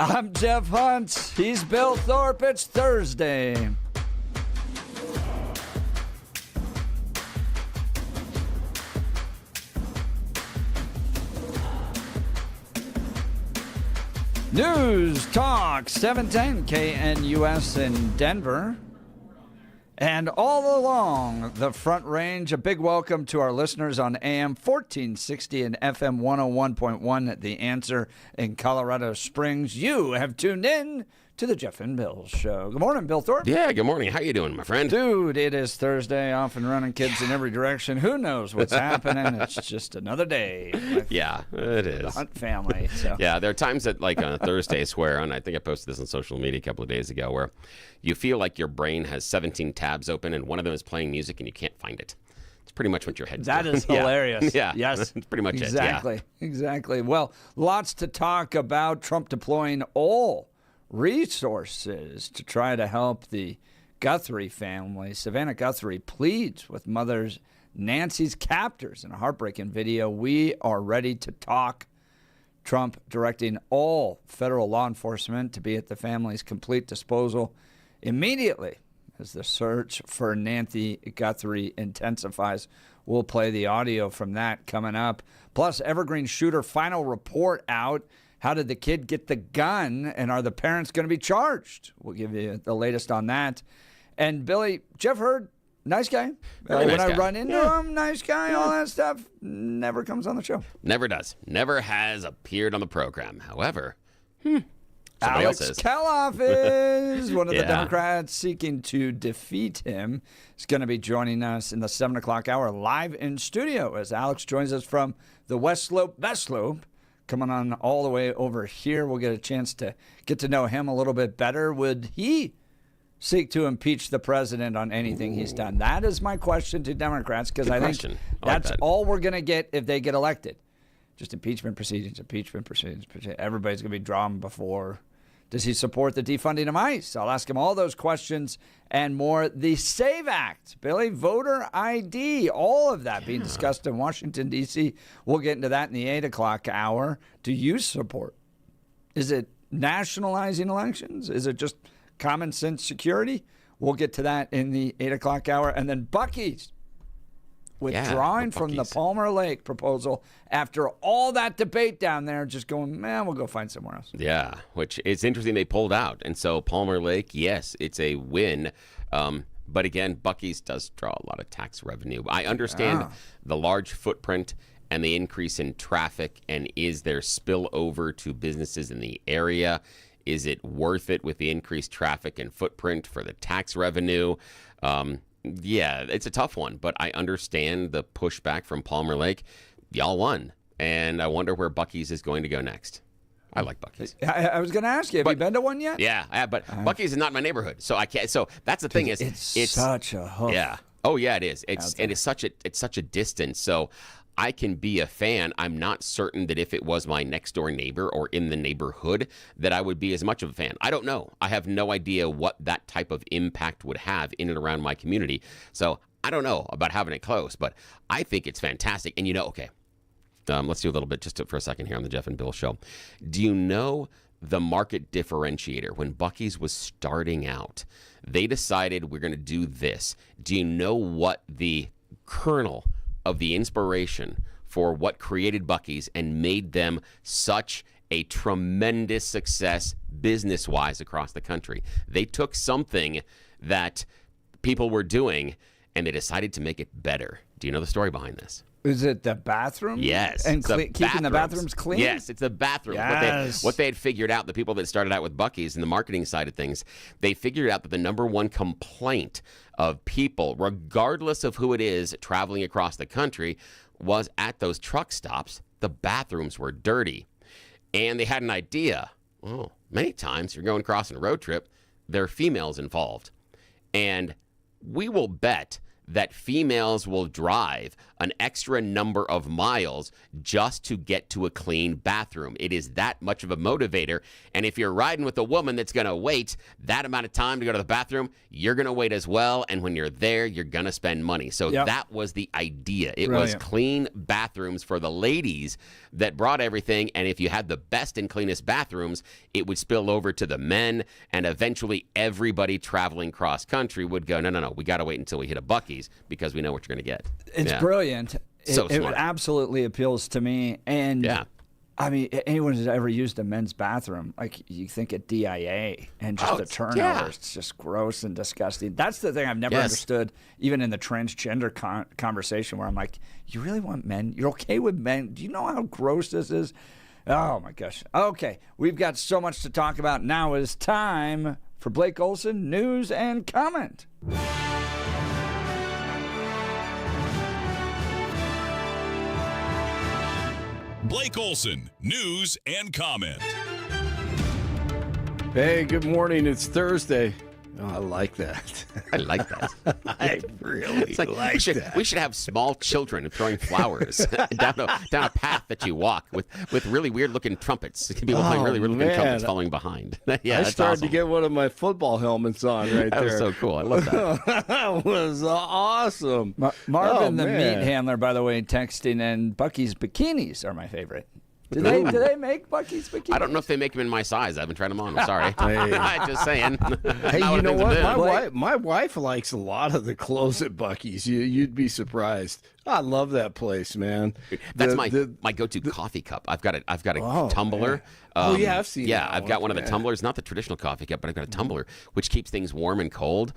I'm Jeff Hunt. He's Bill Thorpe. It's Thursday. News Talk 710 KNUS in Denver. And all along the Front Range, a big welcome to our listeners on AM 1460 and FM 101.1 at The Answer in Colorado Springs. You have tuned in to the Jeff and Bill Show. Good morning, Bill Thorpe. Yeah, good morning. How you doing, my friend? Dude, it is Thursday, off and running, kids in every direction. Who knows what's happening? It's just another day. Yeah, it is. The Hunt family. So. Yeah, there are times that, like on a Thursday, I swear, and I think I posted this on social media a couple of days ago, where you feel like your brain has 17 tabs open and one of them is playing music and you can't find it. It's pretty much what your head's doing. That is hilarious. Yeah. Yes. That's pretty much exactly. it. Yeah. Exactly. Well, lots to talk about. Trump deploying all resources to try to help the Guthrie family. Savannah Guthrie pleads with mothers Nancy's captors in a heartbreaking video. We are ready to talk. Trump directing all federal law enforcement to be at the family's complete disposal immediately as the search for Nancy Guthrie intensifies. We'll play the audio from that coming up. Plus, Evergreen shooter final report out. How did the kid get the gun, and are the parents going to be charged? We'll give you the latest on that. And Billy, Jeff Hurd, nice guy. When I run into him, nice guy, all that stuff, never comes on the show. Never does. Never has appeared on the program. However, Alex Keloff is one of the Yeah. Democrats seeking to defeat him. He's going to be joining us in the 7 o'clock hour live in studio as Alex joins us from the West Slope, Best Slope. Coming on all the way over here, we'll get a chance to get to know him a little bit better. Would he seek to impeach the president on anything he's done? That is my question to Democrats, because I think that's all we're going to get if they get elected. Just impeachment proceedings. Everybody's going to be drawn before. Does he support the defunding of ICE? I'll ask him all those questions and more. The SAVE Act, Billy, voter ID, all of that being discussed in Washington, D.C. We'll get into that in the 8 o'clock hour. Do you support? Is it nationalizing elections? Is it just common sense security? We'll get to that in the 8 o'clock hour. And then Buc-ee's withdrawing from the Palmer Lake proposal after all that debate down there, just going, man, we'll go find somewhere else. Yeah, which it's interesting they pulled out. And so Palmer Lake, yes, it's a win. But again, Buc-ee's does draw a lot of tax revenue. I understand the large footprint and the increase in traffic, and is there spillover to businesses in the area? Is it worth it with the increased traffic and footprint for the tax revenue? Yeah, it's a tough one, but I understand the pushback from Palmer Lake. Y'all won, and I wonder where Buc-ee's is going to go next. I like Buc-ee's. I was going to ask you, have you been to one yet? Yeah, but Buc-ee's is not my neighborhood, so I can't. So that's the thing is, it's such a hoof. Yeah. Oh yeah, it is. It's such a distance. So I can be a fan. I'm not certain that if it was my next door neighbor or in the neighborhood that I would be as much of a fan. I don't know. I have no idea what that type of impact would have in and around my community. So I don't know about having it close, but I think it's fantastic. And okay, let's do a little bit just for a second here on the Jeff and Bill Show. Do you know the market differentiator? When Buc-ee's was starting out, they decided we're going to do this. Do you know what the kernel of the inspiration for what created Buc-ee's and made them such a tremendous success business-wise across the country? They took something that people were doing and they decided to make it better. Do you know the story behind this? Is it the bathroom? Yes. And keeping the bathrooms clean? Yes, it's the bathroom. Yes. What they had figured out, the people that started out with Buc-ee's and the marketing side of things, they figured out that the number one complaint of people, regardless of who it is traveling across the country, was at those truck stops, the bathrooms were dirty. And they had an idea. Oh, many times you're going crossing a road trip, there are females involved. And we will bet that females will drive an extra number of miles just to get to a clean bathroom. It is that much of a motivator. And if you're riding with a woman that's going to wait that amount of time to go to the bathroom, you're going to wait as well. And when you're there, you're going to spend money. So that was the idea. It was clean bathrooms for the ladies that brought everything. And if you had the best and cleanest bathrooms, it would spill over to the men. And eventually everybody traveling cross country would go, no, we got to wait until we hit a Buc-ee's because we know what you're going to get. It's brilliant. It Smart. absolutely appeals to me. And I mean, anyone who's ever used a men's bathroom, like you think of DIA and just the turnover, it's just gross and disgusting. That's the thing I've never understood, even in the transgender conversation, where I'm like, you really want men? You're okay with men? Do you know how gross this is? Oh, my gosh. Okay, we've got so much to talk about. Now is time for Blake Olson, News and Comment. Blake Olson, News and Comment. Hey, good morning. It's Thursday. Oh, I like that. I like that. I really like that. We should have small children throwing flowers down a path that you walk with really weird-looking trumpets. People playing really weird-looking trumpets following behind. I started to get one of my football helmets on right there. That was so cool. I love that. That was awesome. Marvin, the meat handler, by the way, texting, and Buc-ee's bikinis are my favorite. Do they make Buc-ee's bikinis? I don't know if they make them in my size. I haven't tried them on. I'm sorry. Just saying. Hey, you know what? My wife likes a lot of the clothes at Buc-ee's. You'd be surprised. I love that place, man. That's my go-to coffee cup. I've got a tumbler. I've seen that. Yeah, I've got one of the tumblers, not the traditional coffee cup, but I've got a tumbler which keeps things warm and cold.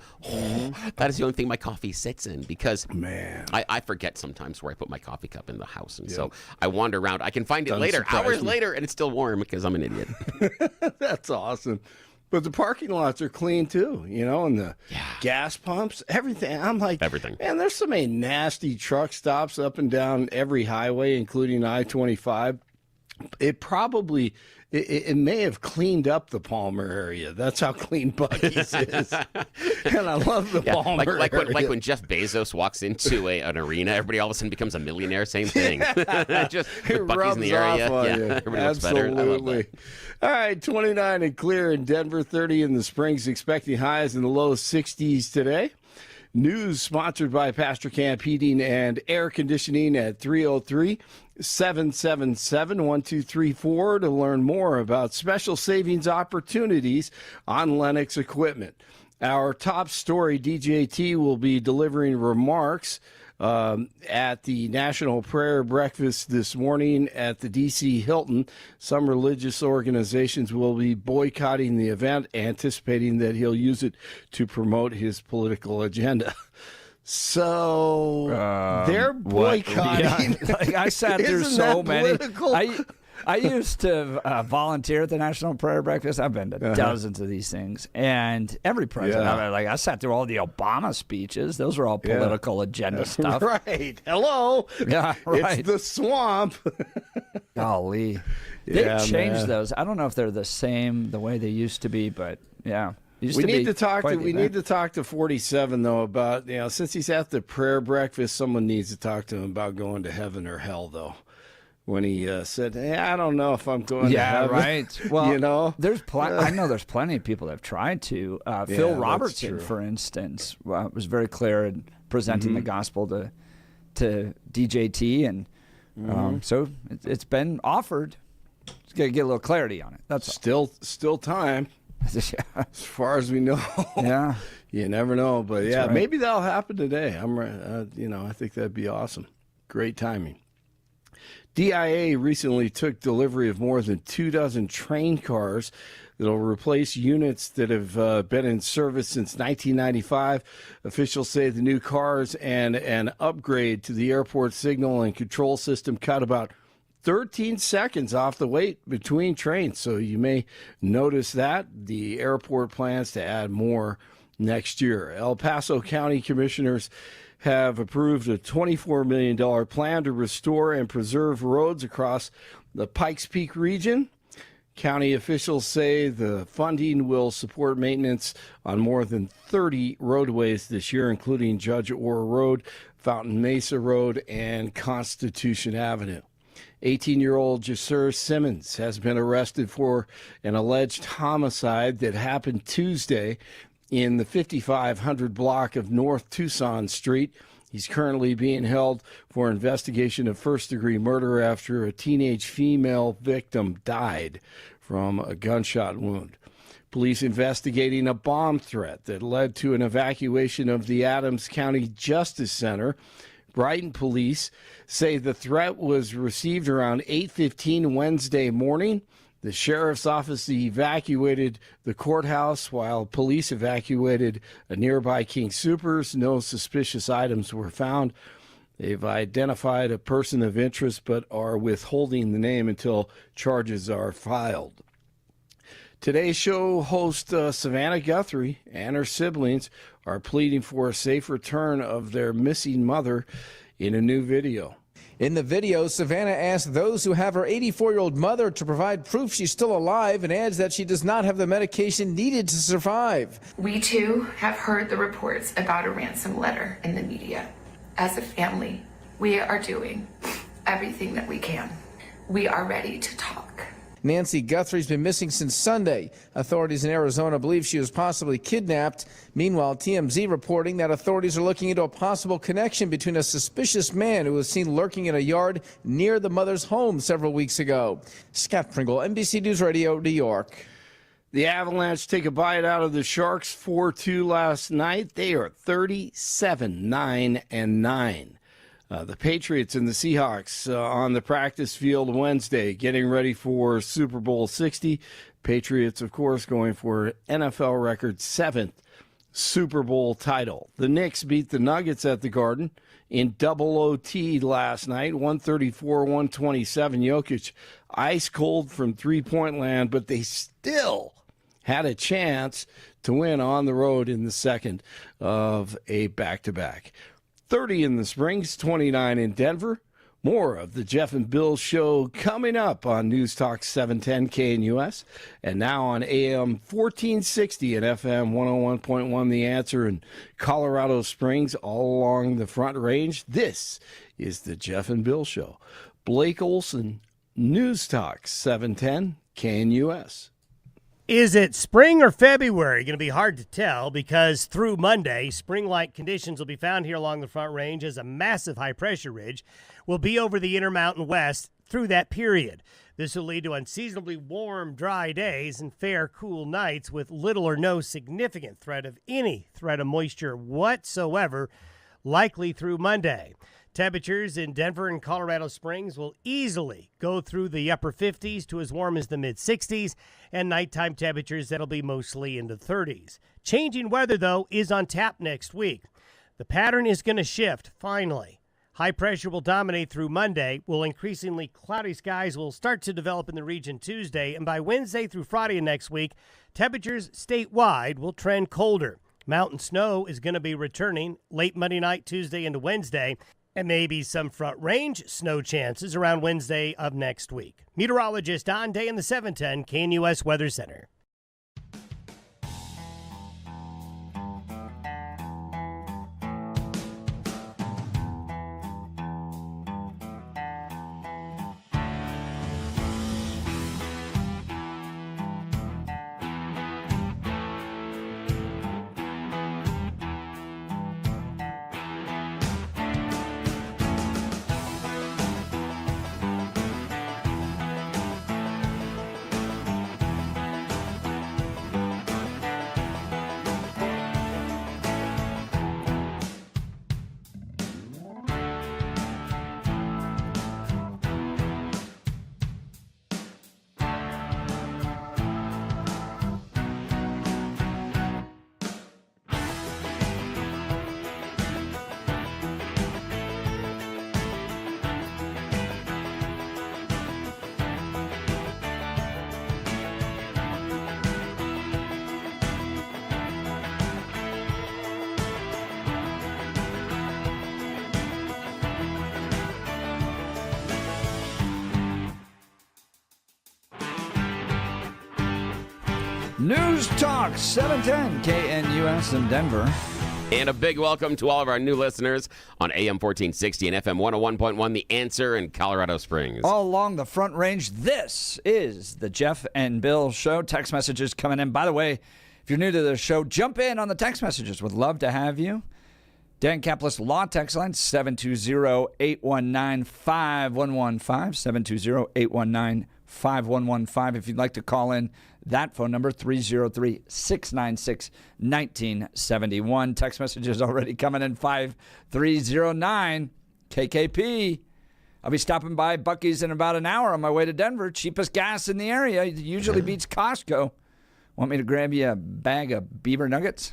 That is the only thing my coffee sits in because I forget sometimes where I put my coffee cup in the house, and so I wander around. I can find it later, hours later, and it's still warm because I'm an idiot. That's awesome. But the parking lots are clean too, and the gas pumps, everything. I'm like, everything. Man, there's so many nasty truck stops up and down every highway, including I-25. It may have cleaned up the Palmer area. That's how clean Buc-ee's is. And I love the Palmer area. Like when Jeff Bezos walks into an arena, everybody all of a sudden becomes a millionaire. Same thing. Just with Buc-ee's in the area. Everybody looks better. I love that. All right, 29 and clear in Denver, 30 in the Springs, expecting highs in the low 60s today. News sponsored by Pastor Camp Heating and Air Conditioning at 303-777-1234 to learn more about special savings opportunities on Lennox equipment. Our top story, DJT, will be delivering remarks at the National Prayer Breakfast this morning at the D.C. Hilton. Some religious organizations will be boycotting the event, anticipating that he'll use it to promote his political agenda. So they're boycotting. Yeah. Like I sat through so many. I used to volunteer at the National Prayer Breakfast. I've been to dozens of these things, and every president, I sat through all the Obama speeches. Those were all political agenda stuff. Right. Hello. Yeah, right. It's the swamp. Golly. They've changed those. I don't know if they're the same the way they used to be, but yeah. We need to talk to 47 though about, since he's at the prayer breakfast, someone needs to talk to him about going to heaven or hell though. When he said, "Hey, I don't know if I'm going to heaven." Right. Well, I know there's plenty of people that have tried to. Phil Robertson, for instance, was very clear in presenting the gospel to DJT, and so it's been offered. It's got to get a little clarity on it. That's still time. As far as we know. Yeah. You never know, but maybe that'll happen today. I think that'd be awesome. Great timing. DIA recently took delivery of more than 24 train cars that'll replace units that have been in service since 1995. Officials say the new cars and an upgrade to the airport signal and control system cut about 13 seconds off the wait between trains. So you may notice that. The airport plans to add more next year. El Paso County commissioners have approved a $24 million plan to restore and preserve roads across the Pikes Peak region. County officials say the funding will support maintenance on more than 30 roadways this year, including Judge Orr Road, Fountain Mesa Road, and Constitution Avenue. 18-year-old Jasur Simmons has been arrested for an alleged homicide that happened Tuesday in the 5500 block of North Tucson Street. He's currently being held for investigation of first-degree murder after a teenage female victim died from a gunshot wound. Police investigating a bomb threat that led to an evacuation of the Adams County Justice Center. Brighton police say the threat was received around 8:15 Wednesday morning. The sheriff's office evacuated the courthouse while police evacuated a nearby King Soopers. No suspicious items were found. They've identified a person of interest but are withholding the name until charges are filed. Today's show host Savannah Guthrie and her siblings are pleading for a safe return of their missing mother in a new video. In the video, Savannah asked those who have her 84-year-old mother to provide proof she's still alive and adds that she does not have the medication needed to survive. We too have heard the reports about a ransom letter in the media. As a family, we are doing everything that we can. We are ready to talk. Nancy Guthrie's been missing since Sunday. Authorities in Arizona believe she was possibly kidnapped. Meanwhile, TMZ reporting that authorities are looking into a possible connection between a suspicious man who was seen lurking in a yard near the mother's home several weeks ago. Scott Pringle, NBC News Radio, New York. The Avalanche take a bite out of the Sharks 4-2 last night. They are 37-9-9. The Patriots and the Seahawks on the practice field Wednesday, getting ready for Super Bowl 60. Patriots, of course, going for NFL record 7th Super Bowl title. The Knicks beat the Nuggets at the Garden in double OT last night, 134-127. Jokic ice cold from three-point land, but they still had a chance to win on the road in the second of a back-to-back. 30 in the Springs, 29 in Denver. More of the Jeff and Bill Show coming up on News Talk 710 KNUS and now on AM 1460 and FM 101.1 The Answer in Colorado Springs, all along the Front Range. This is the Jeff and Bill Show. Blake Olson, News Talk 710 KNUS. Is it spring or February? Going to be hard to tell because through Monday, spring-like conditions will be found here along the Front Range as a massive high-pressure ridge will be over the Intermountain West through that period. This will lead to unseasonably warm, dry days and fair, cool nights with little or no significant threat of moisture whatsoever, likely through Monday. Temperatures in Denver and Colorado Springs will easily go through the upper 50s to as warm as the mid-60s, and nighttime temperatures that'll be mostly in the 30s. Changing weather, though, is on tap next week. The pattern is going to shift, finally. High pressure will dominate through Monday, while increasingly cloudy skies will start to develop in the region Tuesday, and by Wednesday through Friday of next week, temperatures statewide will trend colder. Mountain snow is going to be returning late Monday night, Tuesday into Wednesday, and maybe some front range snow chances around Wednesday of next week. Meteorologist Don Day in the 710 KNUS Weather Center. News Talk 710 KNUS in Denver. And a big welcome to all of our new listeners on AM 1460 and FM 101.1, The Answer in Colorado Springs. All along the Front Range, this is the Jeff and Bill Show. Text messages coming in. By the way, if you're new to the show, jump in on the text messages. Would love to have you. Dan Kaplis Law text line 720-819-5115, 720-819-5115. If you'd like to call in, that phone number, 303-696-1971. Text messages already coming in, 5309. KKP. I'll be stopping by Buc-ee's in about an hour on my way to Denver. Cheapest gas in the area. It usually beats Costco. Want me to grab you a bag of beaver nuggets?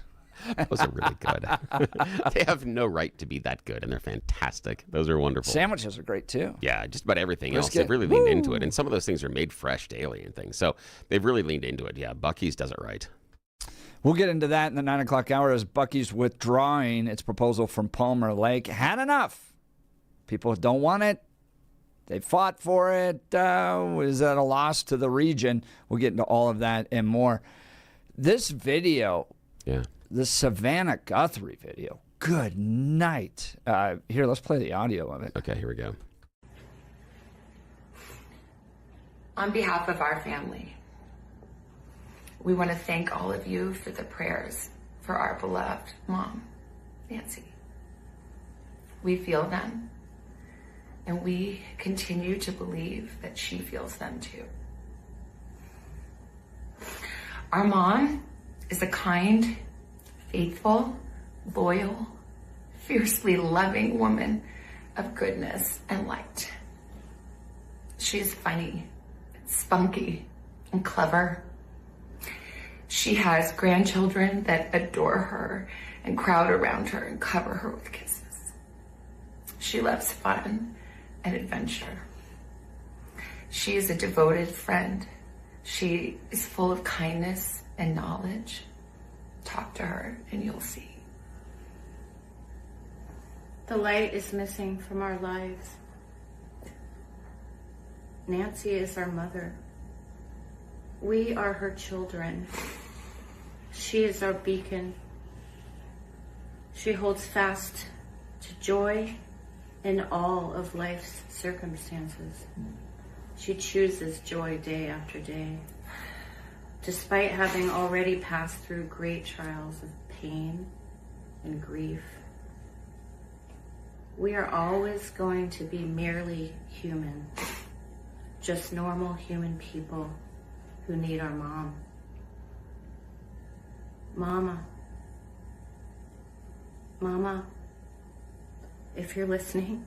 Those are really good. They have no right to be that good, and they're fantastic. Those are wonderful. Sandwiches are great, too. Yeah, just about everything else. Brisket. They've really leaned into it. And some of those things are made fresh daily and things. So they've really leaned into it. Yeah, Buc-ee's does it right. We'll get into that in the 9 o'clock hour as Buc-ee's withdrawing its proposal from Palmer Lake. Had enough. People don't want it. They fought for it. Was at a loss to the region. We'll get into all of that and more. This video... Yeah. The Savannah Guthrie video. Good night. Here, let's play the audio of it. Okay, here we go. On behalf of our family, we want to thank all of you for the prayers for our beloved mom, Nancy. We feel them, and we continue to believe that she feels them too. Our mom is a kind, faithful, loyal, fiercely loving woman of goodness and light. She's funny, spunky, and clever. She has grandchildren that adore her and crowd around her and cover her with kisses. She loves fun and adventure. She is a devoted friend. She is full of kindness and knowledge. Talk to her and you'll see. The light is missing from our lives. Nancy is our mother. We are her children. She is our beacon. She holds fast to joy in all of life's circumstances. She chooses joy day after day. Despite having already passed through great trials of pain and grief, we are always going to be merely human, just normal human people who need our mom. Mama, if you're listening,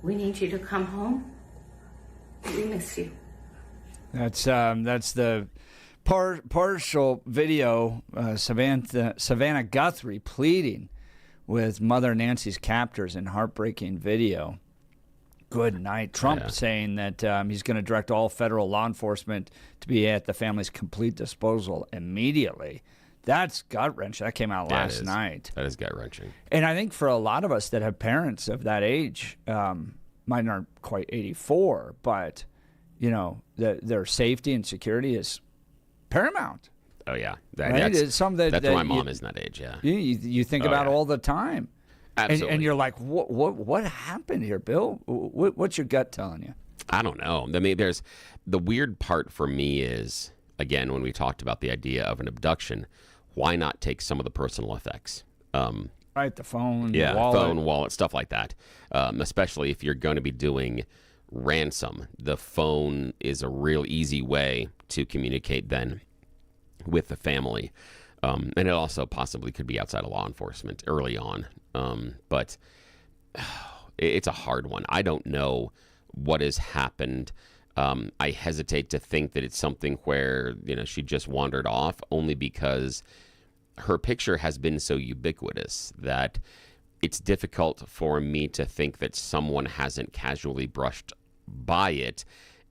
we need you to come home. We miss you. That's the partial video, Savannah Guthrie pleading with Mother Nancy's captors in heartbreaking video. Good night. Trump saying that he's going to direct all federal law enforcement to be at the family's complete disposal immediately. That's gut-wrenching. That came out last night. That is gut-wrenching. And I think for a lot of us that have parents of that age, mine aren't quite 84, but, you know, their safety and security is paramount. Oh, yeah. Right? It's something that's why my mom is in that age, yeah. You think about all the time. Absolutely. And you're like, what happened here, Bill? What's your gut telling you? I don't know. I mean, there's the weird part for me is, again, when we talked about the idea of an abduction, why not take some of the personal effects? Right, the phone, the wallet. phone, wallet, stuff like that. Especially if you're going to be doing ransom. The phone is a real easy way to communicate then with the family. And it also possibly could be outside of law enforcement early on. But it's a hard one. I don't know what has happened. I hesitate to think that it's something where, you know, she just wandered off, only because her picture has been so ubiquitous that it's difficult for me to think that someone hasn't casually brushed by it.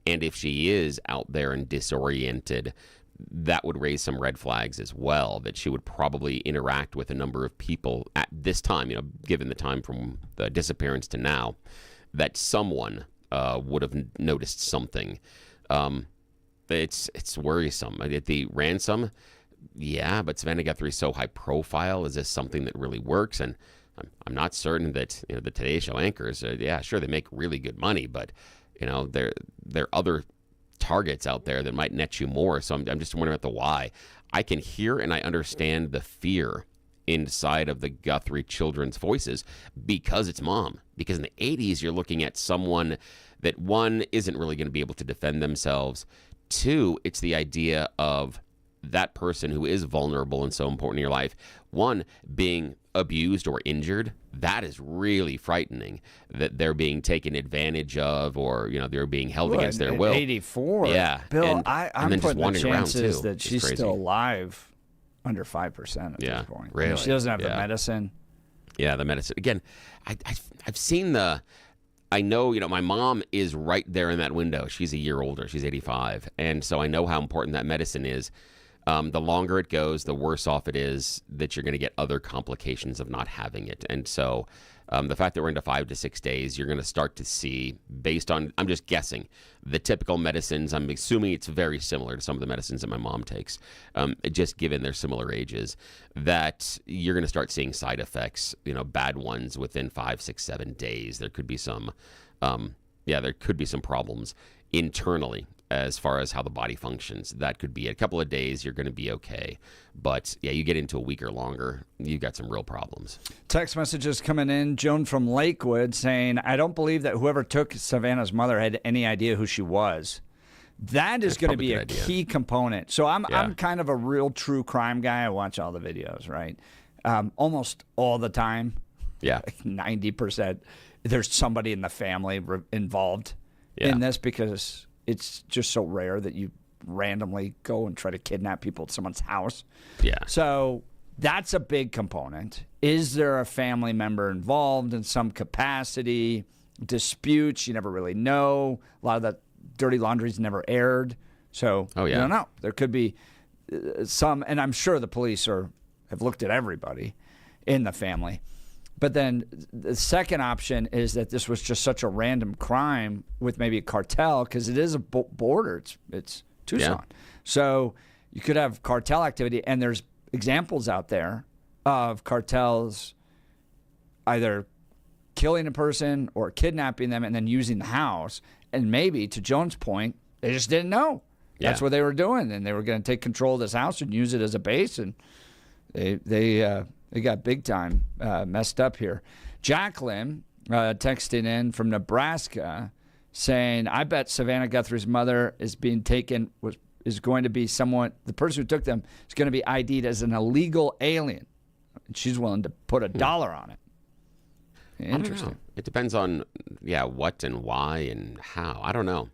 And if she is out there and disoriented, that would raise some red flags as well, that she would probably interact with a number of people at this time, you know, given the time from the disappearance to now, that someone would have noticed something. it's worrisome. The ransom, yeah, but Savannah Guthrie's so high profile. Is this something that really works? And I'm not certain that the Today Show anchors, yeah, sure, they make really good money, but there are other targets out there that might net you more. So I'm just wondering about the why. I can hear and I understand the fear inside of the Guthrie children's voices because it's mom. Because in the 80s, you're looking at someone that, one, isn't really going to be able to defend themselves. Two, it's the idea of that person who is vulnerable and so important in your life, one, being abused or injured. That is really frightening, that they're being taken advantage of, or they're being held against their will. 84. Yeah, Bill, I'm then putting the chances that It's she's crazy. still alive under 5% at this point. Really. I mean, she doesn't have the medicine. Yeah, the medicine. Again, I've seen I know, my mom is right there in that window. She's a year older. She's 85. And so I know how important that medicine is. The longer it goes, the worse off it is that you're going to get other complications of not having it. And so the fact that we're into 5 to 6 days, you're going to start to see, based on, I'm just guessing, the typical medicines. I'm assuming it's very similar to some of the medicines that my mom takes, just given their similar ages, that you're going to start seeing side effects, bad ones within 5, 6, 7 days. There could be some, there could be some problems internally as far as how the body functions. That could be a couple of days, you're going to be okay. But yeah, you get into a week or longer, you got some real problems. Text messages coming in. Joan from Lakewood saying, I don't believe that whoever took Savannah's mother had any idea who she was. That is going to be a key component. So I'm kind of a real true crime guy. I watch all the videos, right? Almost all the time. Yeah. Like 90%. There's somebody in the family involved in this, because it's just so rare that you randomly go and try to kidnap people at someone's house. Yeah. So that's a big component. Is there a family member involved in some capacity? Disputes, you never really know. A lot of that dirty laundry's never aired. So you don't know. There could be some, and I'm sure the police have looked at everybody in the family. But then the second option is that this was just such a random crime with maybe a cartel, because it is a border. It's Tucson. Yeah. So you could have cartel activity, and there's examples out there of cartels either killing a person or kidnapping them and then using the house. And maybe, to Joan's point, they just didn't know. That's what they were doing, and they were going to take control of this house and use it as a base, and they got big time messed up here. Jacqueline texting in from Nebraska saying, I bet Savannah Guthrie's mother is being taken, is going to be someone, the person who took them is going to be ID'd as an illegal alien. And she's willing to put $1 on it. Interesting. It depends on, what and why and how. I don't know.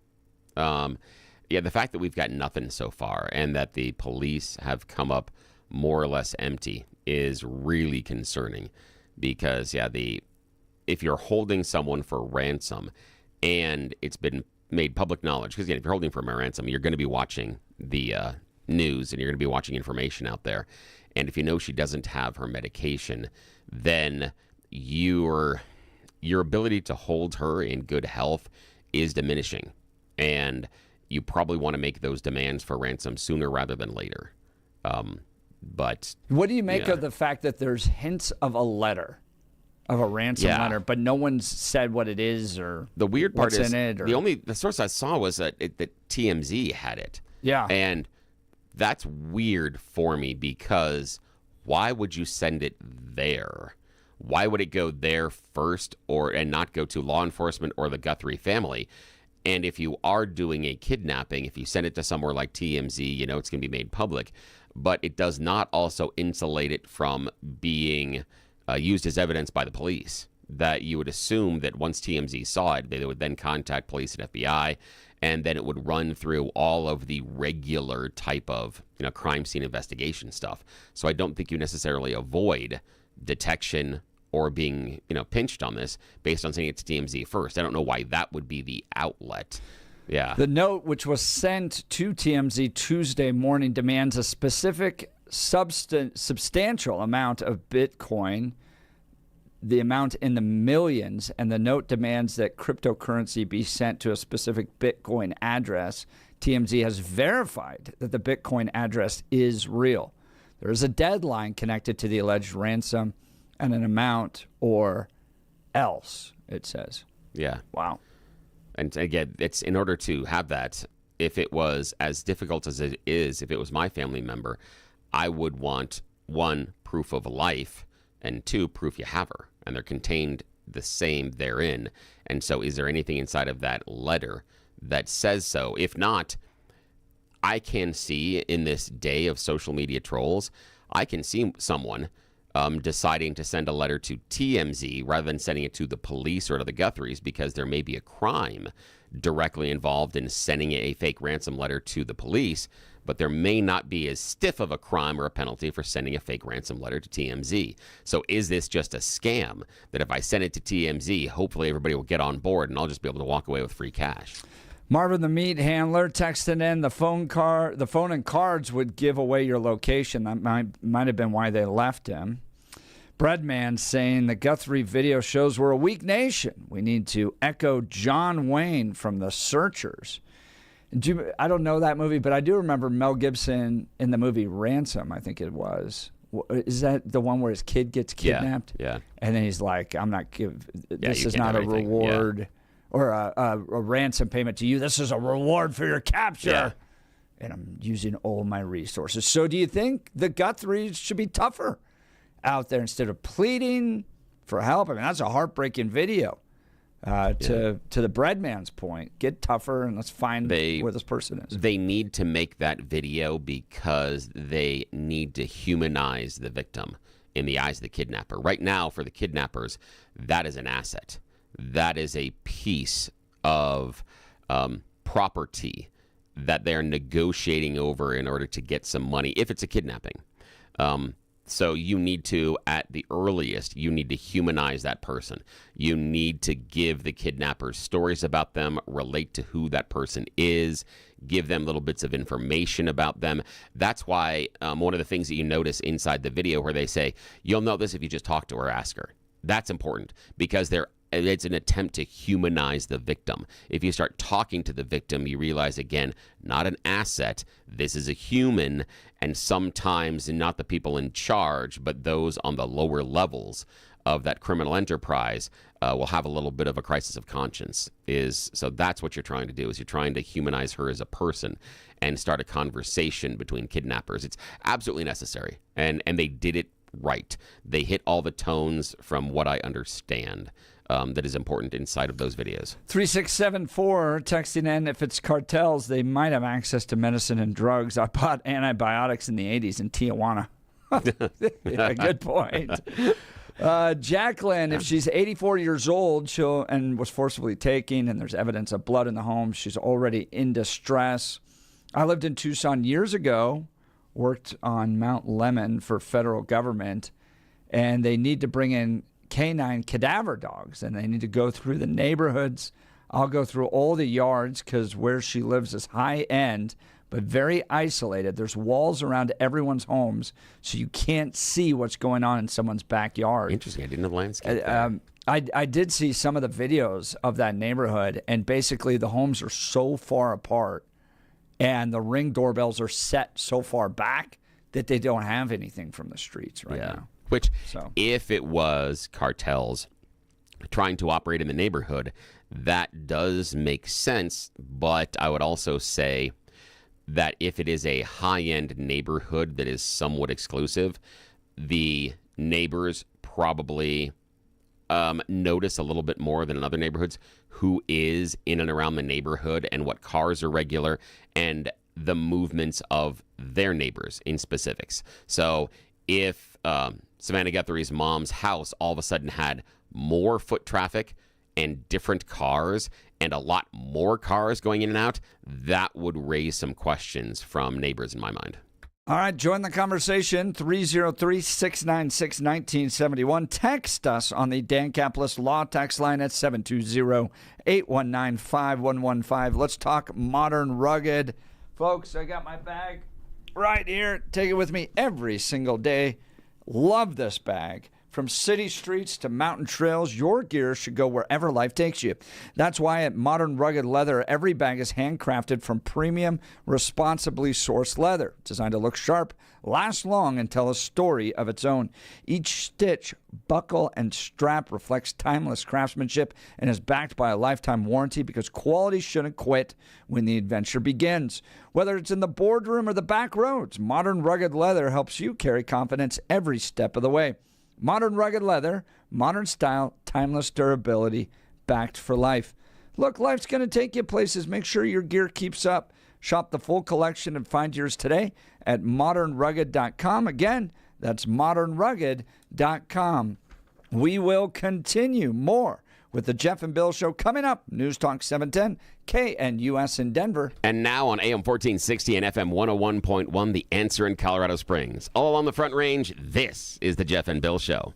The fact that we've got nothing so far and that the police have come up more or less empty is really concerning, because if you're holding someone for ransom and it's been made public knowledge, because if you're holding for a ransom, you're going to be watching the news and you're going to be watching information out there, and if you know she doesn't have her medication, then your ability to hold her in good health is diminishing, and you probably want to make those demands for ransom sooner rather than later. But what do you make of the fact that there's hints of a letter, of a ransom letter, but no one's said what it is or the weird part what's is in it? The source I saw was that TMZ had it. Yeah, and that's weird for me, because why would you send it there? Why would it go there first, and not go to law enforcement or the Guthrie family? And if you are doing a kidnapping, if you send it to somewhere like TMZ, it's going to be made public. But it does not also insulate it from being used as evidence by the police. That you would assume that once TMZ saw it, they would then contact police and FBI, and then it would run through all of the regular type of crime scene investigation stuff. So I don't think you necessarily avoid detection or being pinched on this based on saying it's TMZ first. I don't know why that would be the outlet. Yeah. The note, which was sent to TMZ Tuesday morning, demands a specific substantial amount of Bitcoin, the amount in the millions, and the note demands that cryptocurrency be sent to a specific Bitcoin address. TMZ has verified that the Bitcoin address is real. There is a deadline connected to the alleged ransom and an amount or else, it says. Yeah. Wow. And again, it's in order to have that, if it was as difficult as it is, if it was my family member, I would want, 1, proof of life, and 2, proof you have her. And they're contained the same therein. And so is there anything inside of that letter that says so? If not, I can see in this day of social media trolls, I can see someone deciding to send a letter to TMZ rather than sending it to the police or to the Guthries, because there may be a crime directly involved in sending a fake ransom letter to the police, but there may not be as stiff of a crime or a penalty for sending a fake ransom letter to TMZ. So is this just a scam that if I send it to TMZ, hopefully everybody will get on board and I'll just be able to walk away with free cash? Marvin, the meat handler, texted in the phone and cards would give away your location. That might have been why they left him. Breadman saying the Guthrie video shows we're a weak nation. We need to echo John Wayne from The Searchers. I don't know that movie, but I do remember Mel Gibson in the movie Ransom, I think it was. Is that the one where his kid gets kidnapped? Yeah. And then he's like, this is not a reward. Yeah. Or a ransom payment to you. This is a reward for your capture. Yeah. And I'm using all my resources. So do you think the Guthries should be tougher out there instead of pleading for help? I mean, that's a heartbreaking video. To the Breadman's point, get tougher and let's find where this person is. They need to make that video because they need to humanize the victim in the eyes of the kidnapper. Right now, for the kidnappers, that is an asset. That is a piece of property that they're negotiating over in order to get some money, if it's a kidnapping. So you need to, at the earliest, you need to humanize that person. You need to give the kidnappers stories about them, relate to who that person is, give them little bits of information about them. That's why one of the things that you notice inside the video where they say, you'll know this if you just talk to her or ask her. That's important because it's an attempt to humanize the victim. If you start talking to the victim, you realize, again, not an asset. This is a human, and sometimes not the people in charge, but those on the lower levels of that criminal enterprise will have a little bit of a crisis of conscience. So that's what you're trying to do, is you're trying to humanize her as a person and start a conversation between kidnappers. It's absolutely necessary, and they did it right. They hit all the tones from what I understand. That is important inside of those videos. 3674 texting in, if it's cartels, they might have access to medicine and drugs. I bought antibiotics in the 80s in Tijuana. Yeah, good point. Jacqueline, if she's 84 years old and was forcibly taken and there's evidence of blood in the home, she's already in distress. I lived in Tucson years ago, worked on Mount Lemmon for federal government, and they need to bring in canine cadaver dogs, and they need to go through the neighborhoods. I'll go through all the yards because where she lives is high end, but very isolated. There's walls around everyone's homes, so you can't see what's going on in someone's backyard. Interesting. I didn't know the landscape. I did see some of the videos of that neighborhood, and basically the homes are so far apart, and the Ring doorbells are set so far back that they don't have anything from the streets right now. Which, if it was cartels trying to operate in the neighborhood, that does make sense. But I would also say that if it is a high-end neighborhood that is somewhat exclusive, the neighbors probably notice a little bit more than in other neighborhoods who is in and around the neighborhood and what cars are regular and the movements of their neighbors in specifics. So if Savannah Guthrie's mom's house all of a sudden had more foot traffic and different cars and a lot more cars going in and out, that would raise some questions from neighbors in my mind. All right, join the conversation, 303-696-1971. Text us on the Dan Caplis Law text line at 720-819-5115. Let's talk modern rugged. Folks, I got my bag right here. Take it with me every single day. Love this bag. From city streets to mountain trails, your gear should go wherever life takes you. That's why at Modern Rugged Leather, every bag is handcrafted from premium, responsibly sourced leather, designed to look sharp, last long, and tell a story of its own. Each stitch, buckle, and strap reflects timeless craftsmanship and is backed by a lifetime warranty because quality shouldn't quit when the adventure begins. Whether it's in the boardroom or the back roads, Modern Rugged Leather helps you carry confidence every step of the way. Modern Rugged Leather, modern style, timeless durability, backed for life. Look, life's going to take you places. Make sure your gear keeps up. Shop the full collection and find yours today at modernrugged.com. Again, that's modernrugged.com. We will continue more with the Jeff and Bill Show coming up. News Talk 710, KNUS in Denver. And now on AM 1460 and FM 101.1, The Answer in Colorado Springs. All on the Front Range, this is the Jeff and Bill Show.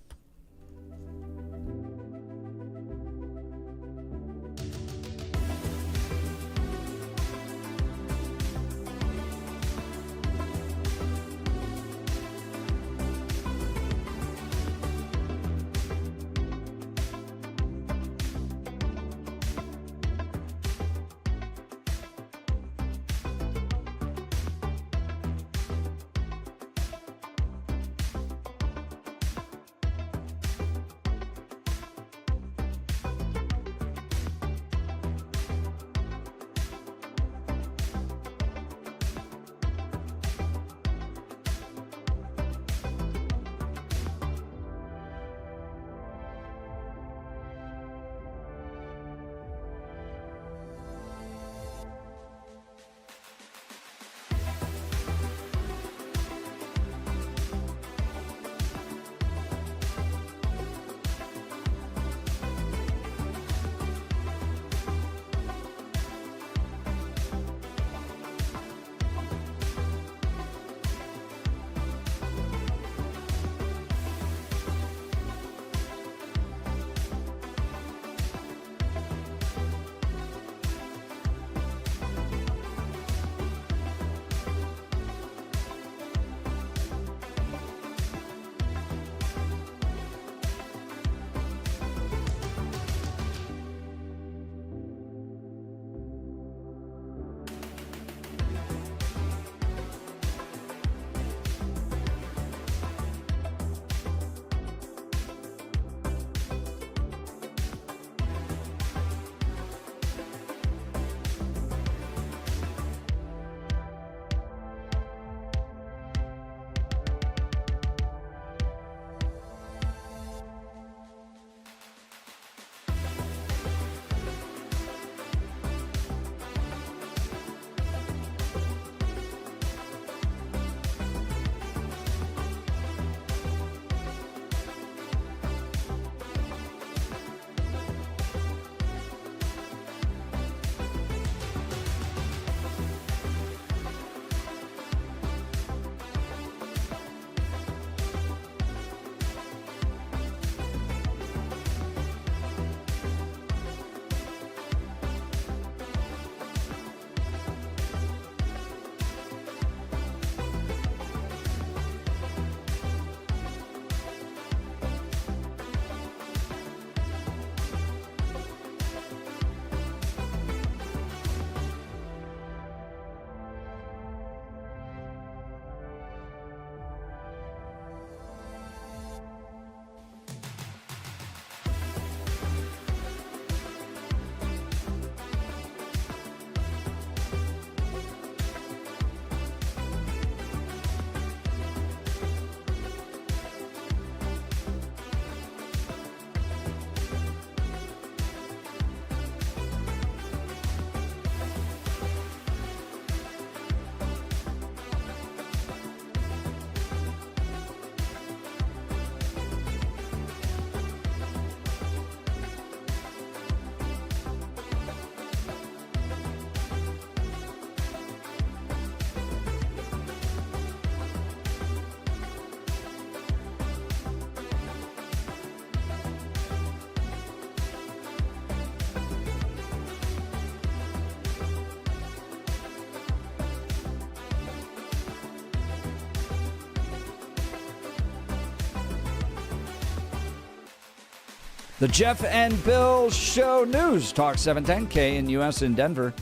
The Jeff and Bill Show News, Talk 710 KNUS in Denver.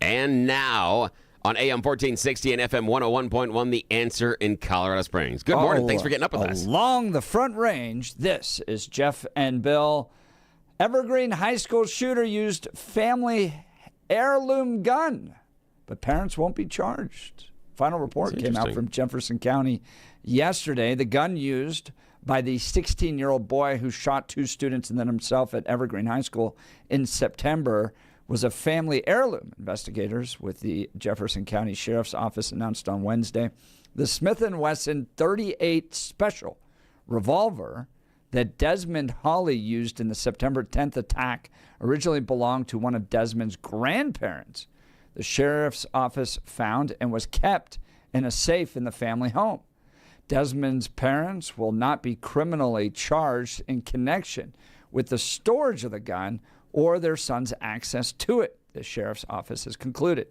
And now on AM 1460 and FM 101.1, The Answer in Colorado Springs. Good morning. Thanks for getting up with us. Along the Front Range, this is Jeff and Bill. Evergreen High School shooter used family heirloom gun, but parents won't be charged. Final report came out from Jefferson County yesterday. The gun used by the 16-year-old boy who shot 2 students and then himself at Evergreen High School in September was a family heirloom. Investigators with the Jefferson County Sheriff's Office announced on Wednesday the Smith & Wesson .38 Special revolver that Desmond Hawley used in the September 10th attack originally belonged to one of Desmond's grandparents. The Sheriff's Office found and was kept in a safe in the family home. Desmond's parents will not be criminally charged in connection with the storage of the gun or their son's access to it, the Sheriff's Office has concluded.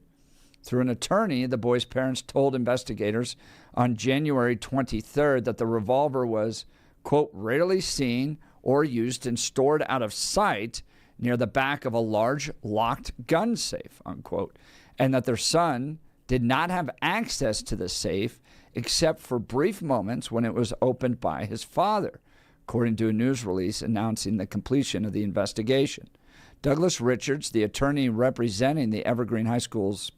Through an attorney, the boy's parents told investigators on January 23rd that the revolver was, quote, rarely seen or used and stored out of sight near the back of a large locked gun safe, unquote, and that their son did not have access to the safe except for brief moments when it was opened by his father, according to a news release announcing the completion of the investigation. Douglas Richards, the attorney representing the Evergreen High School's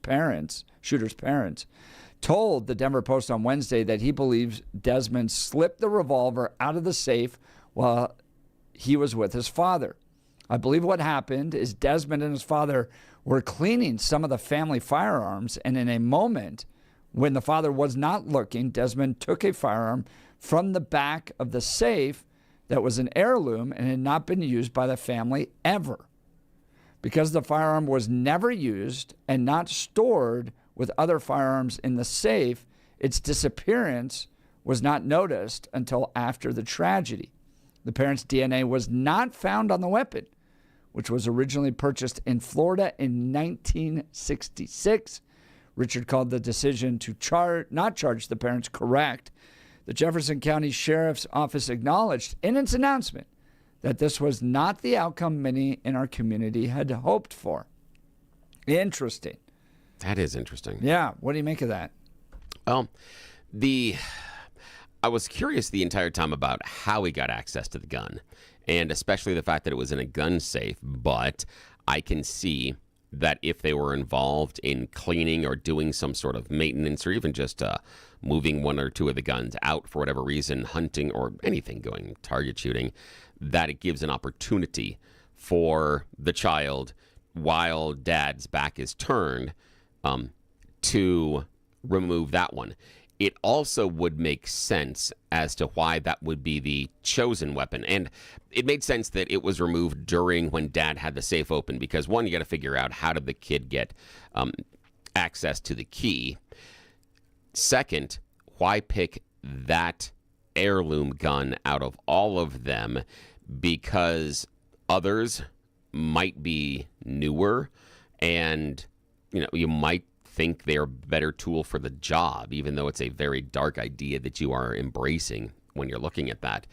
shooter's parents, told the Denver Post on Wednesday that he believes Desmond slipped the revolver out of the safe while he was with his father. I believe what happened is Desmond and his father were cleaning some of the family firearms, and in a moment when the father was not looking, Desmond took a firearm from the back of the safe that was an heirloom and had not been used by the family ever. Because the firearm was never used and not stored with other firearms in the safe, its disappearance was not noticed until after the tragedy. The parents' DNA was not found on the weapon, which was originally purchased in Florida in 1966. Richard called the decision to not charge the parents correct. The Jefferson County Sheriff's Office acknowledged in its announcement that this was not the outcome many in our community had hoped for. Interesting. That is interesting. Yeah. What do you make of that? Well, I was curious the entire time about how he got access to the gun, and especially the fact that it was in a gun safe. But I can see that if they were involved in cleaning or doing some sort of maintenance or even just moving one or two of the guns out for whatever reason, hunting or anything, going target shooting, that it gives an opportunity for the child, while dad's back is turned, to remove that one. It also would make sense as to why that would be the chosen weapon. And it made sense that it was removed during when dad had the safe open, because one, you got to figure out how did the kid get access to the key. Second, why pick that heirloom gun out of all of them? Because others might be newer and, you might think they're a better tool for the job, even though it's a very dark idea that you are embracing when you're looking at that.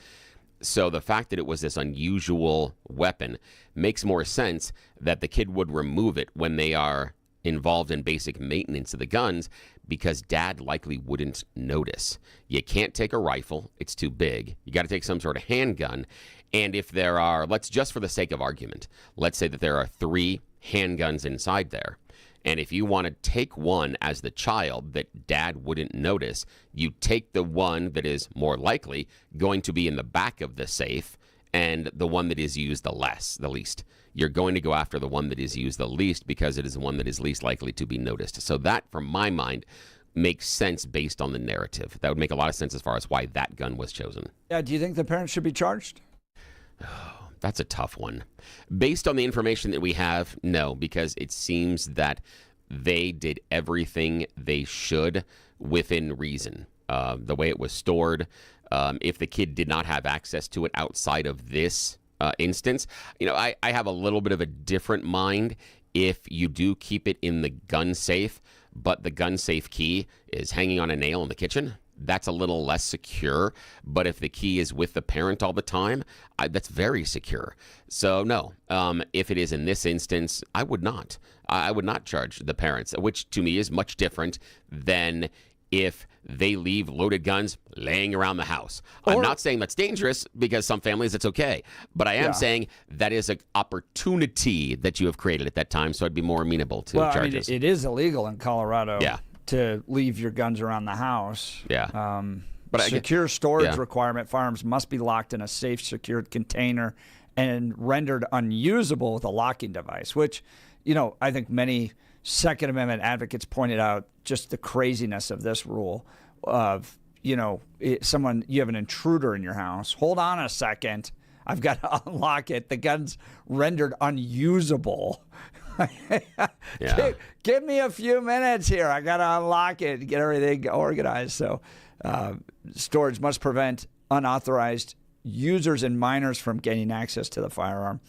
So the fact that it was this unusual weapon makes more sense that the kid would remove it when they are involved in basic maintenance of the guns, because dad likely wouldn't notice. You can't take a rifle. It's too big. You got to take some sort of handgun. And if there are, let's just for the sake of argument, let's say that there are 3 handguns inside there. And if you want to take one as the child that dad wouldn't notice, you take the one that is more likely going to be in the back of the safe and the one that is used the least. You're going to go after the one that is used the least because it is the one that is least likely to be noticed. So that, from my mind, makes sense based on the narrative. That would make a lot of sense as far as why that gun was chosen. Yeah, do you think the parents should be charged? That's a tough one. Based on the information that we have, no, because it seems that they did everything they should within reason. The way it was stored, if the kid did not have access to it outside of this instance, I have a little bit of a different mind if you do keep it in the gun safe, but the gun safe key is hanging on a nail in the kitchen. that's a little less secure. But if the key is with the parent all the time, that's very secure. So no, if it is in this instance, I would not. I would not charge the parents, which to me is much different than if they leave loaded guns laying around the house. I'm not saying that's dangerous, because some families it's okay. But I am saying that is an opportunity that you have created at that time, so I'd be more amenable to charges. I mean, it is illegal in Colorado to leave your guns around the house. Yeah. But secure storage requirement: firearms must be locked in a safe, secured container and rendered unusable with a locking device, which, I think many Second Amendment advocates pointed out just the craziness of this rule of, you have an intruder in your house. Hold on a second. I've got to unlock it. The gun's rendered unusable. Give me a few minutes here. I got to unlock it and get everything organized. So storage must prevent unauthorized users and minors from gaining access to the firearm.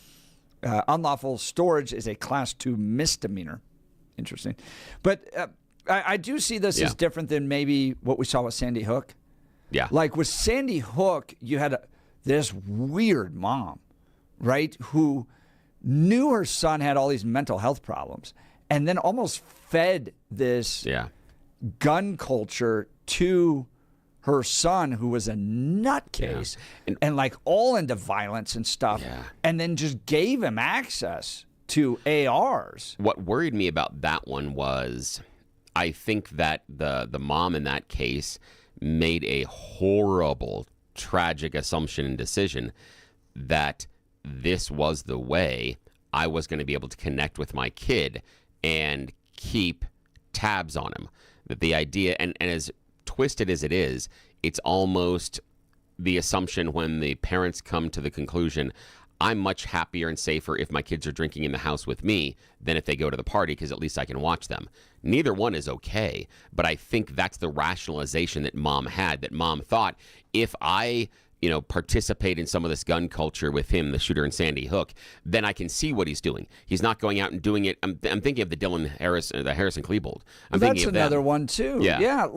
Unlawful storage is a Class 2 misdemeanor. Interesting. But I do see this as different than maybe what we saw with Sandy Hook. Yeah. Like with Sandy Hook, you had this weird mom, right, who knew her son had all these mental health problems and then almost fed this gun culture to her son, who was a nutcase and like all into violence and stuff, and then just gave him access to ARs. What worried me about that one was, I think that the mom in that case made a horrible, tragic assumption and decision that this was the way I was going to be able to connect with my kid and keep tabs on him. That the idea, and as twisted as it is, it's almost the assumption when the parents come to the conclusion, I'm much happier and safer if my kids are drinking in the house with me than if they go to the party, because at least I can watch them. Neither one is okay, but I think that's the rationalization that mom had, that mom thought, if I participate in some of this gun culture with him, the shooter in Sandy Hook, then I can see what he's doing. He's not going out and doing it. I'm thinking of the Harrison Klebold. That's another one too. Yeah.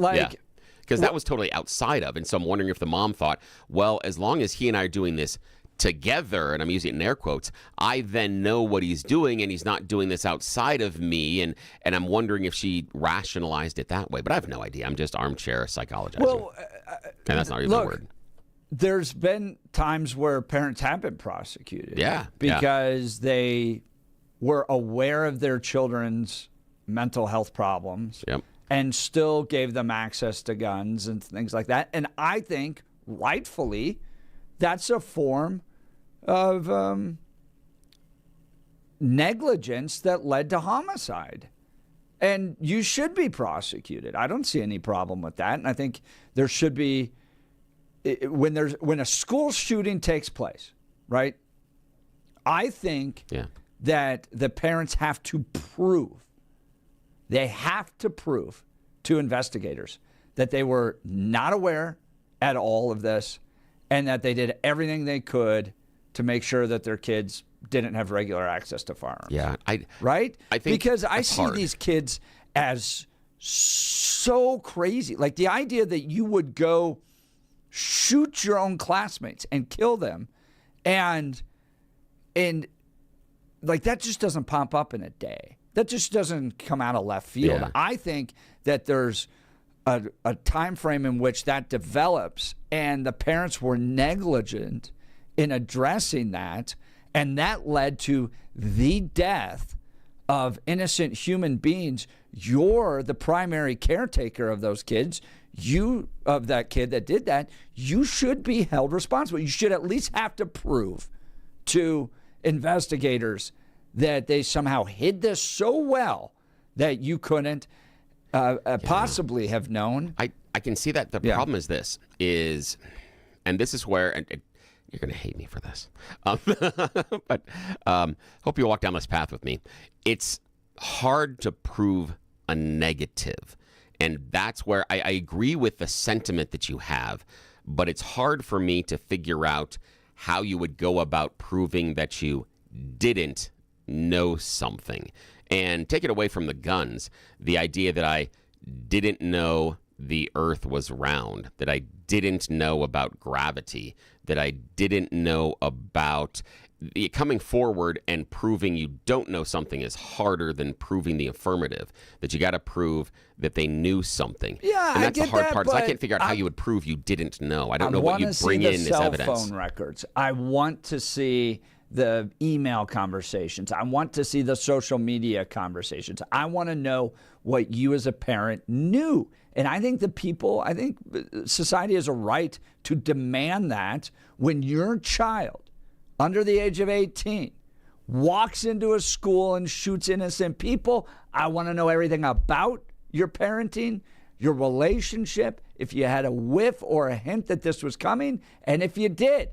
Because that was totally outside of, and so I'm wondering if the mom thought, well, as long as he and I are doing this together, and I'm using it in air quotes, I then know what he's doing, and he's not doing this outside of me, and I'm wondering if she rationalized it that way. But I have no idea. I'm just armchair psychologizing. Well, and that's not even a word. There's been times where parents have been prosecuted. Because they were aware of their children's mental health problems and still gave them access to guns and things like that. And I think, rightfully, that's a form of negligence that led to homicide. And you should be prosecuted. I don't see any problem with that. And I think there should be, when a school shooting takes place, right? I think that the parents have to prove, to investigators that they were not aware at all of this, and that they did everything they could to make sure that their kids didn't have regular access to firearms. Yeah, right? I think because I that's see hard. These kids as so crazy. Like the idea that you would go shoot your own classmates and kill them, and like that just doesn't pop up in a day. That just doesn't come out of left field. Yeah. I think that there's a time frame in which that develops, and the parents were negligent in addressing that, and that led to the death of innocent human beings. You're the primary caretaker of those kids. Of that kid that did that, you should be held responsible. You should at least have to prove to investigators that they somehow hid this so well that you couldn't possibly have known. I can see that. The problem is this, and this is where, and you're going to hate me for this, but hope you walk down this path with me. It's hard to prove a negative. And that's where I agree with the sentiment that you have, but it's hard for me to figure out how you would go about proving that you didn't know something. And take it away from the guns, the idea that I didn't know the earth was round, that I didn't know about gravity, that I didn't know about coming forward and proving you don't know something is harder than proving the affirmative, that you got to prove that they knew something. Yeah, and that's I the get hard that, part. So I but can't figure out how you would prove you didn't know. I don't know what you'd see bring the in as cell evidence. phone records. I want to see the email conversations. I want to see the social media conversations. I want to know what you as a parent knew. And I think society has a right to demand that when your child under the age of 18 walks into a school and shoots innocent people. I want to know everything about your parenting, your relationship, if you had a whiff or a hint that this was coming, and if you did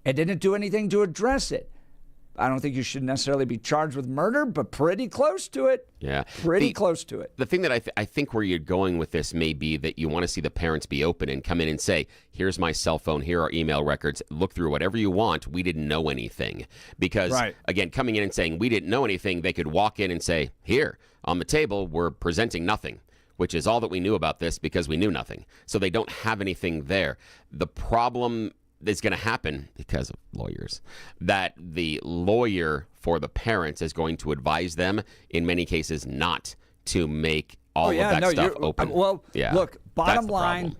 and didn't do anything to address it. I don't think you should necessarily be charged with murder, but pretty close to it. Yeah. Pretty close to it. The thing that I think where you're going with this may be that you want to see the parents be open and come in and say, here's my cell phone, here are email records, look through whatever you want. We didn't know anything. Because, again, coming in and saying we didn't know anything, they could walk in and say, here, on the table, we're presenting nothing, which is all that we knew about this because we knew nothing. So they don't have anything there. The problem that's going to happen because of lawyers, that the lawyer for the parents is going to advise them in many cases not to make all of that stuff open. Look, bottom line,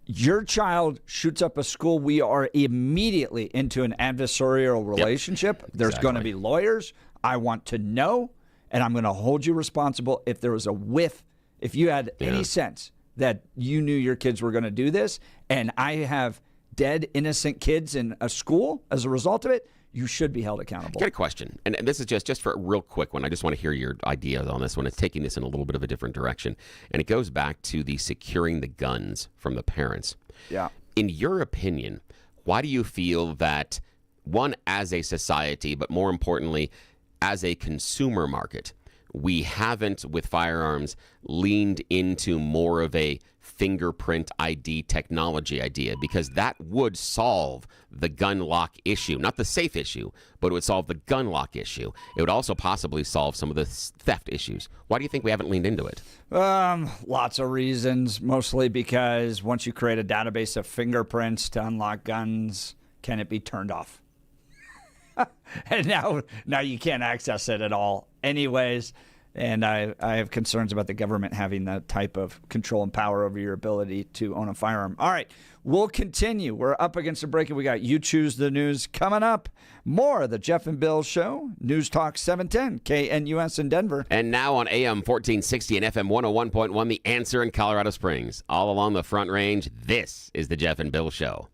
your child shoots up a school, we are immediately into an adversarial relationship. Yep, There's going to be lawyers. I want to know, and I'm going to hold you responsible if there was a whiff, if you had any sense that you knew your kids were going to do this, and I have dead, innocent kids in a school as a result of it, you should be held accountable. I got a question, and this is just for a real quick one. I just want to hear your ideas on this one. It's taking this in a little bit of a different direction, and it goes back to the securing the guns from the parents. Yeah. In your opinion, why do you feel that, one, as a society, but more importantly, as a consumer market, we haven't, with firearms, leaned into more of a fingerprint ID technology idea? Because that would solve the gun lock issue. Not the safe issue, but it would solve the gun lock issue. It would also possibly solve some of the theft issues. Why do you think we haven't leaned into it? Lots of reasons, mostly because once you create a database of fingerprints to unlock guns, can it be turned off? And now you can't access it at all anyways. And I have concerns about the government having that type of control and power over your ability to own a firearm. All right, we'll continue. We're up against the break, and we got You Choose the News coming up. More of the Jeff and Bill Show, News Talk 710, KNUS in Denver. And now on AM 1460 and FM 101.1, The Answer in Colorado Springs. All along the Front Range, this is the Jeff and Bill Show.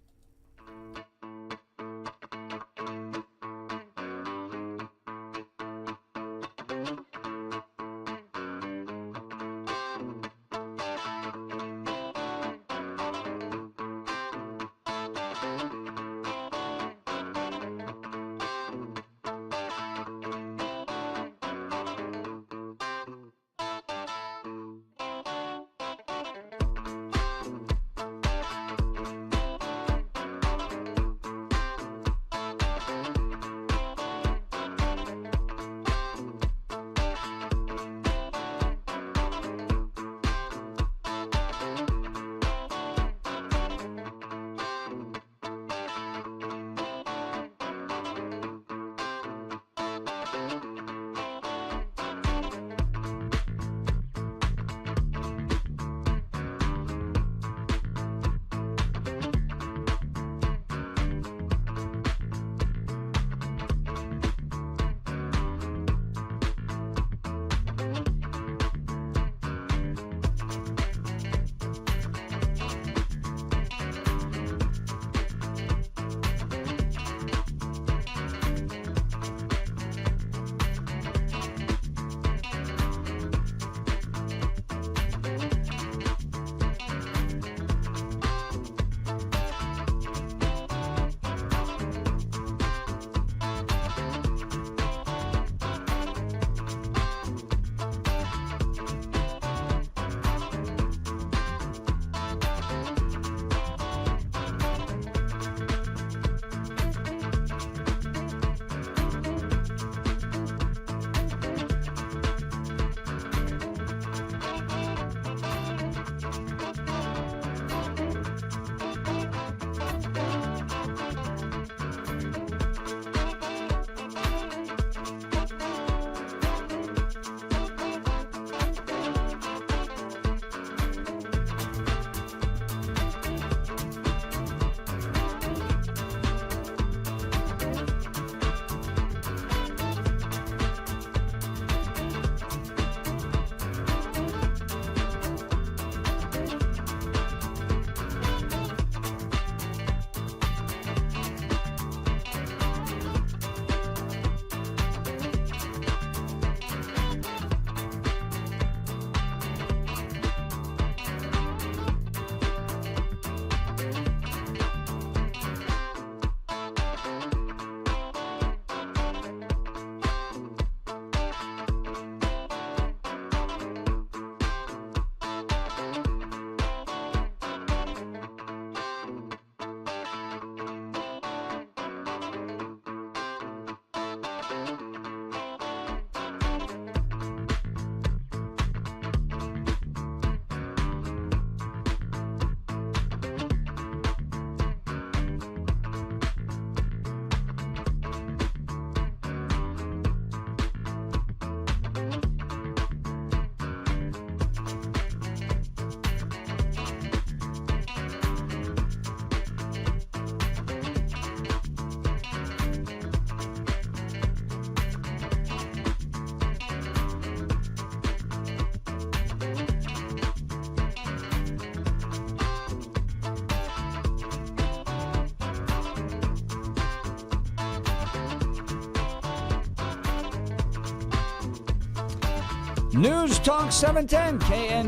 News Talk 710,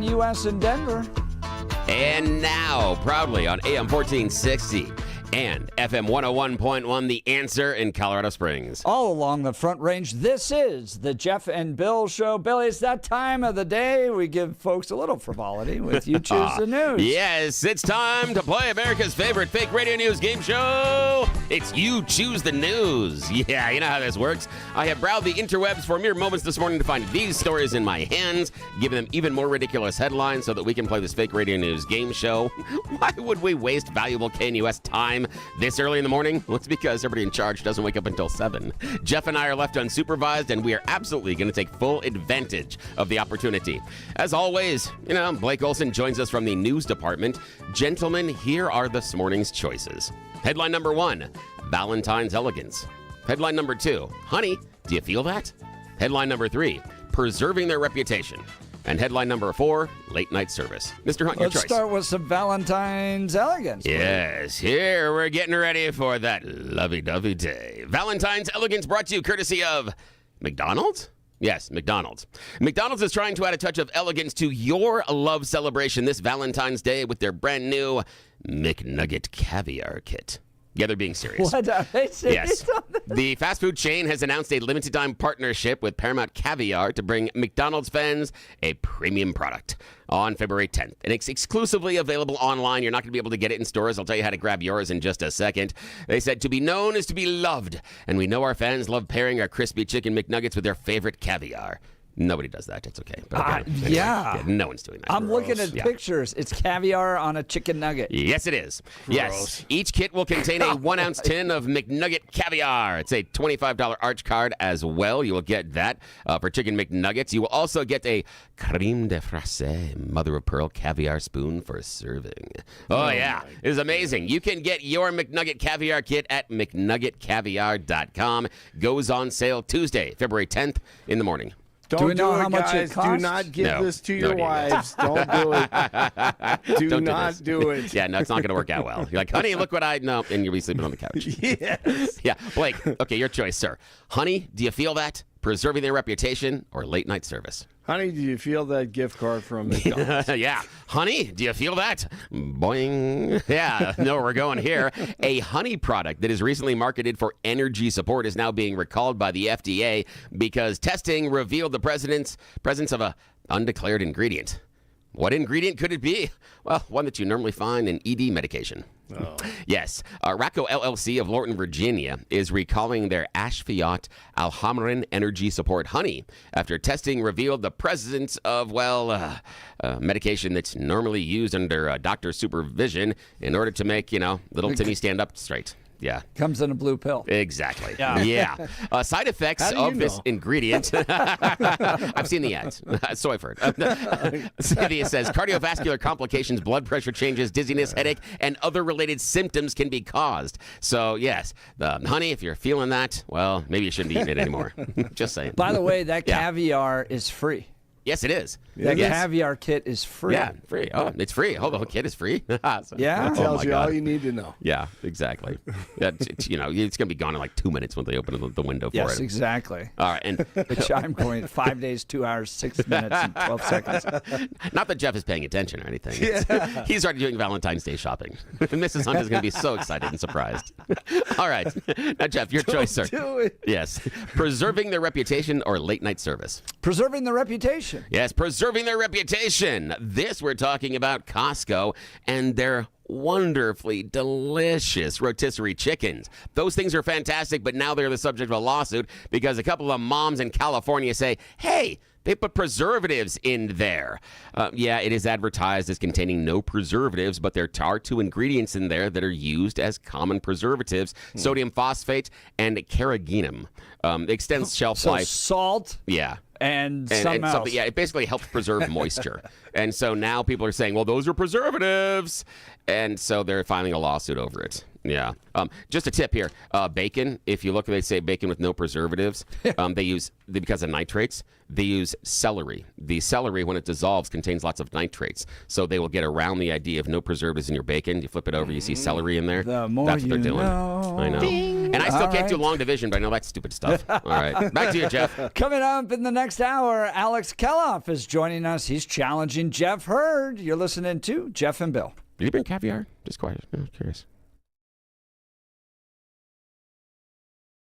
KNUS in Denver. And now, proudly on AM 1460 and FM 101.1, The Answer in Colorado Springs. All along the Front Range, this is the Jeff and Bill Show. Billy, it's that time of the day we give folks a little frivolity with You Choose the News. Yes, it's time to play America's favorite fake radio news game show. It's You Choose the News. Yeah, you know how this works. I have browsed the interwebs for mere moments this morning to find these stories in my hands, giving them even more ridiculous headlines so that we can play this fake radio news game show. Why would we waste valuable KNUS time this early in the morning? Well, it's because everybody in charge doesn't wake up until 7. Jeff and I are left unsupervised, and we are absolutely going to take full advantage of the opportunity. As always, Blake Olson joins us from the news department. Gentlemen, here are this morning's choices. Headline number 1, Valentine's elegance. Headline number 2, honey, do you feel that? Headline number 3, preserving their reputation. And headline number 4, late night service. Mr. Hunt, your choice. Let's start with some Valentine's elegance. Yes, here we're getting ready for that lovey-dovey day. Valentine's elegance brought to you courtesy of McDonald's? Yes, McDonald's. McDonald's is trying to add a touch of elegance to your love celebration this Valentine's Day with their brand new McNugget Caviar Kit. Yeah, they're being serious. What are they serious? Yes. The fast food chain has announced a limited-time partnership with Paramount Caviar to bring McDonald's fans a premium product on February 10th. And it's exclusively available online. You're not going to be able to get it in stores. I'll tell you how to grab yours in just a second. They said, to be known is to be loved. And we know our fans love pairing our crispy chicken McNuggets with their favorite caviar. Nobody does that. It's okay. But anyway, yeah. No one's doing that. I'm looking at pictures. It's caviar on a chicken nugget. Yes, it is. Gross. Yes. Each kit will contain a 1-ounce tin of McNugget caviar. It's a $25 arch card as well. You will get that for chicken McNuggets. You will also get a crème de fraise, mother-of-pearl caviar spoon for serving. Oh, yeah. It is amazing. You can get your McNugget caviar kit at McNuggetCaviar.com. Goes on sale Tuesday, February 10th in the morning. Don't we know do how it, much guys. it costs? Do not give this to your No, wives. Don't do it. Do not do it. Yeah, no, it's not going to work out well. You're like, honey, look what I know. And you'll be sleeping on the couch. Yes. Yeah, Blake, okay, your choice, sir. Honey, do you feel that? Preserving their reputation or late night service? Honey, do you feel that gift card from McDonald's? Yeah. Honey, do you feel that? Boing. Yeah, no, we're going here. A honey product that is recently marketed for energy support is now being recalled by the FDA because testing revealed the presence of a undeclared ingredient. What ingredient could it be? Well, one that you normally find in ED medication. Oh. Yes. Racco LLC of Lorton, Virginia is recalling their Ashfiat Alhamrin Energy Support Honey after testing revealed the presence of, medication that's normally used under doctor's supervision in order to make, little Timmy stand up straight. Yeah. Comes in a blue pill. Exactly. Yeah. Side effects of this ingredient. I've seen the ads. So I've heard. Cynthia says cardiovascular complications, blood pressure changes, dizziness, headache, and other related symptoms can be caused. So, yes, honey, if you're feeling that, well, maybe you shouldn't be eating it anymore. Just saying. By the way, that caviar is free. Yes, it is. That caviar kit is free. Yeah, free. Oh, it's free. Oh, the whole kit is free. Yeah. It tells you all you need to know. Yeah, exactly. It's going to be gone in like 2 minutes when they open the window for it. Yes, exactly. All right. And which I'm going 5 days, 2 hours, 6 minutes, and 12 seconds. Not that Jeff is paying attention or anything. Yeah. He's already doing Valentine's Day shopping. Mrs. Hunt is going to be so excited and surprised. All right. Now, Jeff, your choice, sir. Do it. Yes. Preserving their reputation or late night service? Preserving the reputation. Yes, preserving their reputation. This, we're talking about Costco and their wonderfully delicious rotisserie chickens. Those things are fantastic, but now they're the subject of a lawsuit because a couple of moms in California say, hey, they put preservatives in there. Yeah, it is advertised as containing no preservatives, but there are 2 ingredients in there that are used as common preservatives, sodium phosphate and carrageenan. Extends shelf life. Salt. Yeah. And something else. Yeah, it basically helps preserve moisture. And so now people are saying, well, those are preservatives. And so they're filing a lawsuit over it. Yeah. Just a tip here. Bacon, if you look, they say bacon with no preservatives. Because of nitrates, they use celery. The celery, when it dissolves, contains lots of nitrates. So they will get around the idea of no preservatives in your bacon. You flip it over, you see celery in there. The more That's what they're doing. know. I know. Ding. And I still All can't do right. long division, but I know that's stupid stuff. All right. Back to you, Jeff. Coming up in the next hour, Alex Keloff is joining us. He's challenging Jeff Hurd. You're listening to Jeff and Bill. Did you bring caviar? Just quiet. I'm curious.